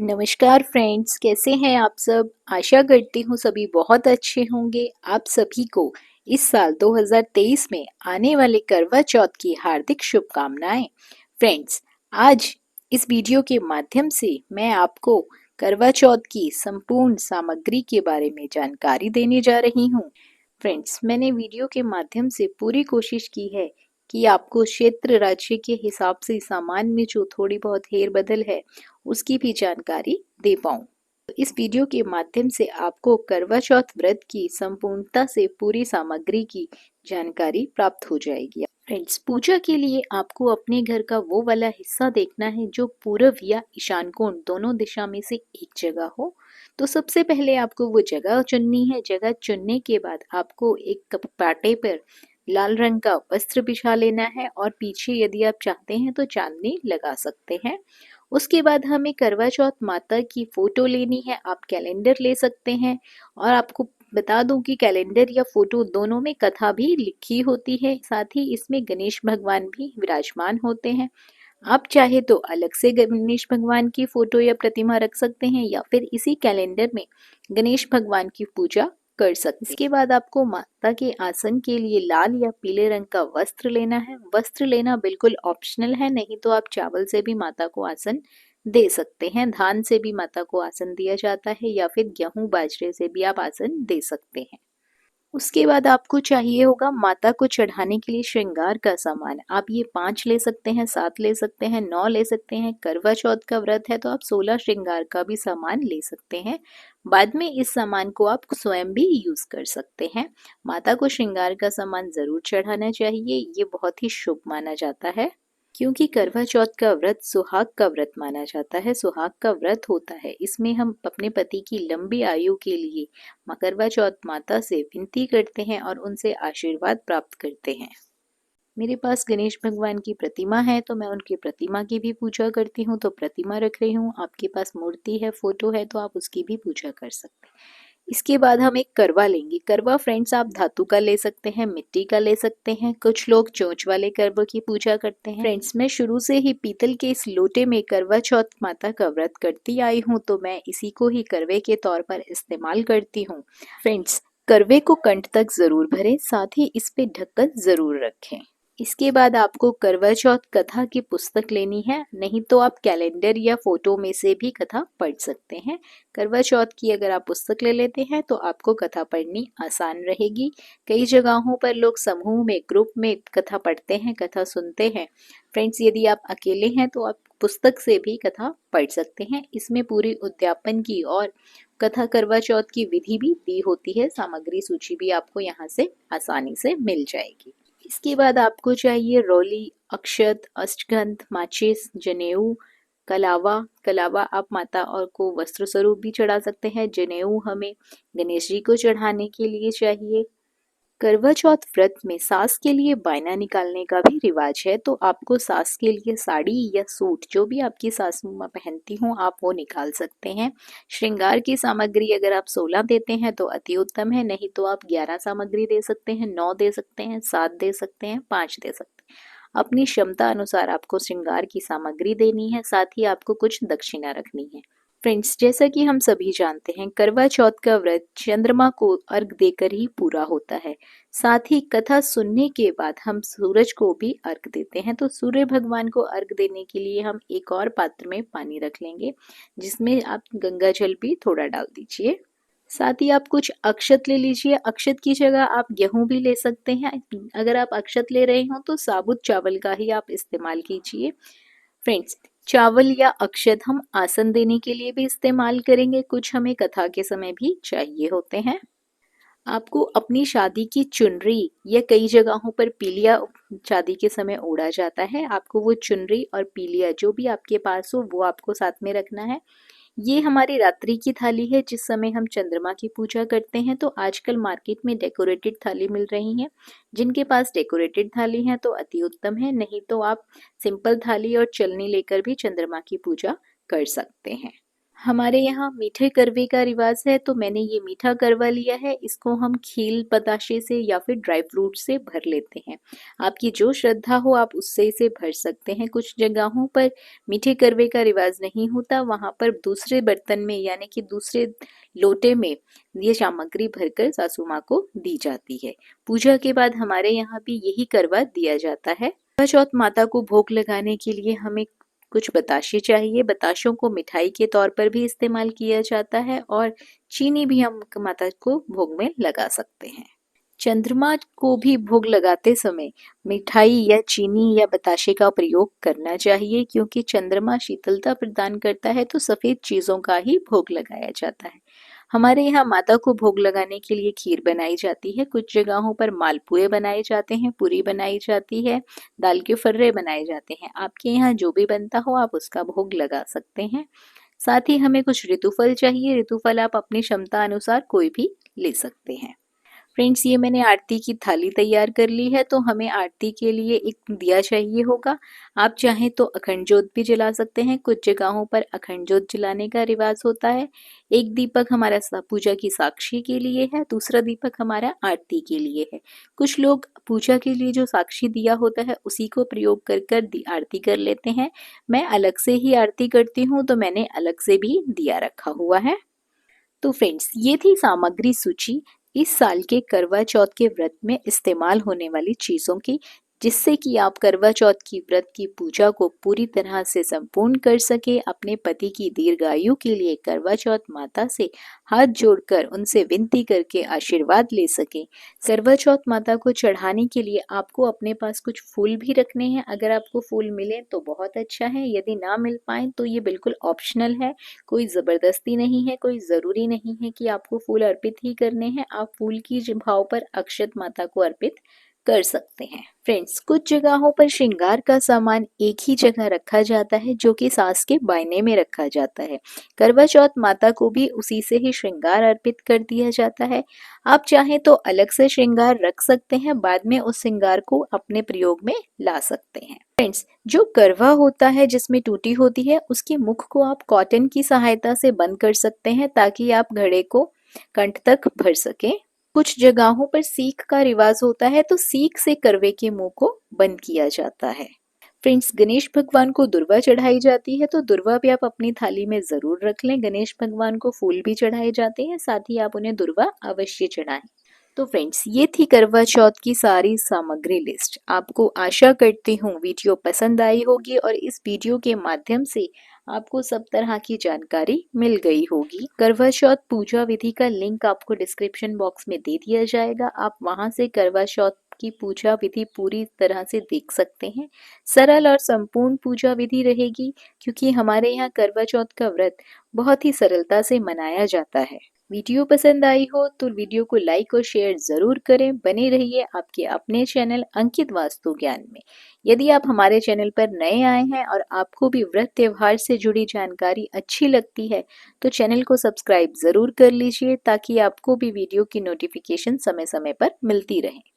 नमस्कार फ्रेंड्स, कैसे हैं आप सब। आशा करती हूँ सभी बहुत अच्छे होंगे। आप सभी को इस साल 2023 में आने वाले करवा चौथ की हार्दिक शुभकामनाएं। फ्रेंड्स, आज इस वीडियो के माध्यम से मैं आपको करवा चौथ की संपूर्ण सामग्री के बारे में जानकारी देने जा रही हूँ। फ्रेंड्स, मैंने वीडियो के माध्यम से पूरी कोशिश की है कि आपको क्षेत्र राज्य के हिसाब से सामान में जो थोड़ी बहुत हेर बदल है उसकी भी जानकारी दे पाऊँ। इस वीडियो के माध्यम से आपको करवा चौथ व्रत की संपूर्णता से पूरी सामग्री की जानकारी प्राप्त हो जाएगी। फ्रेंड्स, पूजा के लिए आपको अपने घर का वो वाला हिस्सा देखना है जो पूर्व या ईशान कोण दोनों दिशा में से एक जगह हो। तो सबसे पहले आपको वो जगह चुननी है। जगह चुनने के बाद आपको एक पाटे पर लाल रंग का वस्त्र बिछा लेना है और पीछे यदि आप चाहते हैं तो चांदनी लगा सकते हैं। उसके बाद हमें करवा चौथ माता की फोटो लेनी है। आप कैलेंडर ले सकते हैं और आपको बता दूं कि कैलेंडर या फोटो दोनों में कथा भी लिखी होती है। साथ ही इसमें गणेश भगवान भी विराजमान होते हैं। आप चाहे तो अलग से गणेश भगवान की फोटो या प्रतिमा रख सकते हैं या फिर इसी कैलेंडर में गणेश भगवान की पूजा कर सकते हैं। इसके बाद आपको माता के आसन के लिए लाल या पीले रंग का वस्त्र लेना है। वस्त्र लेना बिल्कुल ऑप्शनल है, नहीं तो आप चावल से भी माता को आसन दे सकते हैं। धान से भी माता को आसन दिया जाता है या फिर गेहूं बाजरे से भी आप आसन दे सकते हैं। उसके बाद आपको चाहिए होगा माता को चढ़ाने के लिए श्रृंगार का सामान। आप ये 5 ले सकते हैं, 7 ले सकते हैं, 9 ले सकते हैं। करवा चौथ का व्रत है तो आप 16 श्रृंगार का भी सामान ले सकते हैं। बाद में इस सामान को आप स्वयं भी यूज कर सकते हैं। माता को श्रृंगार का सामान जरूर चढ़ाना चाहिए, ये बहुत ही शुभ माना जाता है। क्योंकि करवा चौथ का व्रत सुहाग का व्रत माना जाता है, सुहाग का व्रत होता है। इसमें हम अपने पति की लंबी आयु के लिए करवा चौथ माता से विनती करते हैं और उनसे आशीर्वाद प्राप्त करते हैं। मेरे पास गणेश भगवान की प्रतिमा है तो मैं उनकी प्रतिमा की भी पूजा करती हूँ, तो प्रतिमा रख रही हूँ। आपके पास मूर्ति है, फोटो है, तो आप उसकी भी पूजा कर सकते हैं। इसके बाद हम एक करवा लेंगे। करवा फ्रेंड्स आप धातु का ले सकते हैं, मिट्टी का ले सकते हैं। कुछ लोग चोंच वाले करवा की पूजा करते हैं। फ्रेंड्स, मैं शुरू से ही पीतल के इस लोटे में करवा चौथ माता का व्रत करती आई हूँ, तो मैं इसी को ही करवे के तौर पर इस्तेमाल करती हूँ। फ्रेंड्स, करवे को कंठ तक जरूर भरें, साथ ही इस पे ढक्कन जरूर रखें। इसके बाद आपको करवा चौथ कथा की पुस्तक लेनी है, नहीं तो आप कैलेंडर या फोटो में से भी कथा पढ़ सकते हैं। करवा चौथ की अगर आप पुस्तक ले लेते हैं तो आपको कथा पढ़नी आसान रहेगी। कई जगहों पर लोग समूह में, ग्रुप में कथा पढ़ते हैं, कथा सुनते हैं। फ्रेंड्स, यदि आप अकेले हैं तो आप पुस्तक से भी कथा पढ़ सकते हैं। इसमें पूरी उद्यापन की और कथा करवा चौथ की विधि भी दी होती है। सामग्री सूची भी आपको यहाँ से आसानी से मिल जाएगी। इसके बाद आपको चाहिए रोली, अक्षत, अष्टगंध, माचिस, जनेऊ, कलावा। कलावा आप माता और को वस्त्र स्वरूप भी चढ़ा सकते हैं। जनेऊ हमें गणेश जी को चढ़ाने के लिए चाहिए। करवा चौथ व्रत में सास के लिए बायना निकालने का भी रिवाज है, तो आपको सास के लिए साड़ी या सूट जो भी आपकी सासू माँ पहनती हो आप वो निकाल सकते हैं। श्रृंगार की सामग्री अगर आप 16 देते हैं तो अति उत्तम है, नहीं तो आप 11 सामग्री दे सकते हैं, 9 दे सकते हैं, 7 दे सकते हैं, 5 दे सकते हैं। अपनी क्षमता अनुसार आपको श्रृंगार की सामग्री देनी है, साथ ही आपको कुछ दक्षिणा रखनी है। फ्रेंड्स, जैसा कि हम सभी जानते हैं करवा चौथ का व्रत चंद्रमा को अर्घ देकर ही पूरा होता है। साथ ही कथा सुनने के बाद हम सूरज को भी अर्घ देते हैं, तो सूर्य भगवान को अर्घ देने के लिए हम एक और पात्र में पानी रख लेंगे, जिसमें आप गंगा जल भी थोड़ा डाल दीजिए। साथ ही आप कुछ अक्षत ले लीजिए। अक्षत की जगह आप गेहूं भी ले सकते हैं। अगर आप अक्षत ले रहे हो तो साबुत चावल का ही आप इस्तेमाल कीजिए। फ्रेंड्स, चावल या अक्षत हम आसन देने के लिए भी इस्तेमाल करेंगे, कुछ हमें कथा के समय भी चाहिए होते हैं। आपको अपनी शादी की चुनरी या कई जगहों पर पीलिया शादी के समय ओढ़ा जाता है, आपको वो चुनरी और पीलिया जो भी आपके पास हो वो आपको साथ में रखना है। ये हमारी रात्रि की थाली है जिस समय हम चंद्रमा की पूजा करते हैं, तो आजकल मार्केट में डेकोरेटेड थाली मिल रही है। जिनके पास डेकोरेटेड थाली है तो अति उत्तम है, नहीं तो आप सिंपल थाली और चलनी लेकर भी चंद्रमा की पूजा कर सकते हैं। हमारे यहाँ मीठे करवे का रिवाज है, तो मैंने ये मीठा करवा लिया है। इसको हम खील बताशे से या फिर ड्राई फ्रूट से भर लेते हैं। आपकी जो श्रद्धा हो आप उससे इसे भर सकते हैं। कुछ जगहों पर मीठे करवे का रिवाज नहीं होता, वहाँ पर दूसरे बर्तन में यानी कि दूसरे लोटे में ये सामग्री भरकर सासू माँ को दी जाती है। पूजा के बाद हमारे यहाँ भी यही करवा दिया जाता है। करवा चौथ माता को भोग लगाने के लिए हमें कुछ बताशे चाहिए। बताशों को मिठाई के तौर पर भी इस्तेमाल किया जाता है और चीनी भी हम माता को भोग में लगा सकते हैं। चंद्रमा को भी भोग लगाते समय मिठाई या चीनी या बताशे का प्रयोग करना चाहिए, क्योंकि चंद्रमा शीतलता प्रदान करता है, तो सफेद चीजों का ही भोग लगाया जाता है। हमारे यहाँ माता को भोग लगाने के लिए खीर बनाई जाती है। कुछ जगहों पर मालपुए बनाए जाते हैं, पूरी बनाई जाती है, दाल के फर्रे बनाए जाते हैं। आपके यहाँ जो भी बनता हो आप उसका भोग लगा सकते हैं। साथ ही हमें कुछ ऋतुफल चाहिए। ऋतुफल आप अपनी क्षमता अनुसार कोई भी ले सकते हैं। फ्रेंड्स, ये मैंने आरती की थाली तैयार कर ली है, तो हमें आरती के लिए एक दिया चाहिए होगा। आप चाहें तो अखंड ज्योत भी जला सकते हैं। कुछ जगहों पर अखंड ज्योत जलाने का रिवाज होता है। एक दीपक हमारा पूजा की साक्षी के लिए है, दूसरा दीपक हमारा आरती के लिए है। कुछ लोग पूजा के लिए जो साक्षी दिया होता है उसी को प्रयोग कर कर आरती कर लेते हैं। मैं अलग से ही आरती करती हूँ, तो मैंने अलग से भी दिया रखा हुआ है। तो फ्रेंड्स, ये थी सामग्री सूची इस साल के करवा चौथ के व्रत में इस्तेमाल होने वाली चीज़ों की, जिससे कि आप करवा चौथ की व्रत की पूजा को पूरी तरह से संपूर्ण कर सके। अपने पति की दीर्घायु के लिए करवा चौथ माता से हाथ जोड़कर उनसे विनती करके आशीर्वाद ले सके। करवा चौथ माता को चढ़ाने के लिए आपको अपने पास कुछ फूल भी रखने हैं। अगर आपको फूल मिले तो बहुत अच्छा है, यदि ना मिल पाए तो ये बिल्कुल ऑप्शनल है, कोई ज़बरदस्ती नहीं है, कोई ज़रूरी नहीं है कि आपको फूल अर्पित ही करने हैं। आप फूल की भाव पर अक्षत माता को अर्पित कर सकते हैं। फ्रेंड्स, कुछ जगहों पर श्रृंगार का सामान एक ही जगह रखा जाता है, जो कि सास के बायने में रखा जाता है। करवा चौथ माता को भी उसी से ही श्रृंगार अर्पित कर दिया जाता है। आप चाहें तो अलग से श्रृंगार रख सकते हैं, बाद में उस श्रृंगार को अपने प्रयोग में ला सकते हैं। फ्रेंड्स, जो करवा होता है जिसमें टूटी होती है, उसके मुख को आप कॉटन की सहायता से बंद कर सकते हैं, ताकि आप घड़े को कंठ तक भर सकें। कुछ जगहों पर सीख का रिवाज होता है, तो सीख से करवे के मुंह को बंद किया जाता है। फ्रेंड्स, गणेश भगवान को दुर्वा चढ़ाई जाती है, तो दुर्वा भी आप अपनी थाली में जरूर रख लें। गणेश भगवान को फूल भी चढ़ाए जाते हैं, साथ ही आप उन्हें दुर्वा अवश्य चढ़ाएं। तो फ्रेंड्स, ये थी करवा चौथ की सारी सामग्री लिस्ट। आपको आशा करती हूँ वीडियो पसंद आई होगी और इस वीडियो के माध्यम से आपको सब तरह की जानकारी मिल गई होगी। करवा चौथ पूजा विधि का लिंक आपको डिस्क्रिप्शन बॉक्स में दे दिया जाएगा। आप वहां से करवा चौथ की पूजा विधि पूरी तरह से देख सकते हैं। सरल और संपूर्ण पूजा विधि रहेगी, क्योंकि हमारे यहाँ करवा चौथ का व्रत बहुत ही सरलता से मनाया जाता है। वीडियो पसंद आई हो तो वीडियो को लाइक और शेयर जरूर करें। बने रहिए आपके अपने चैनल अंकित वास्तु ज्ञान में। यदि आप हमारे चैनल पर नए आए हैं और आपको भी व्रत त्योहार से जुड़ी जानकारी अच्छी लगती है, तो चैनल को सब्सक्राइब जरूर कर लीजिए, ताकि आपको भी वीडियो की नोटिफिकेशन समय समय पर मिलती रहे।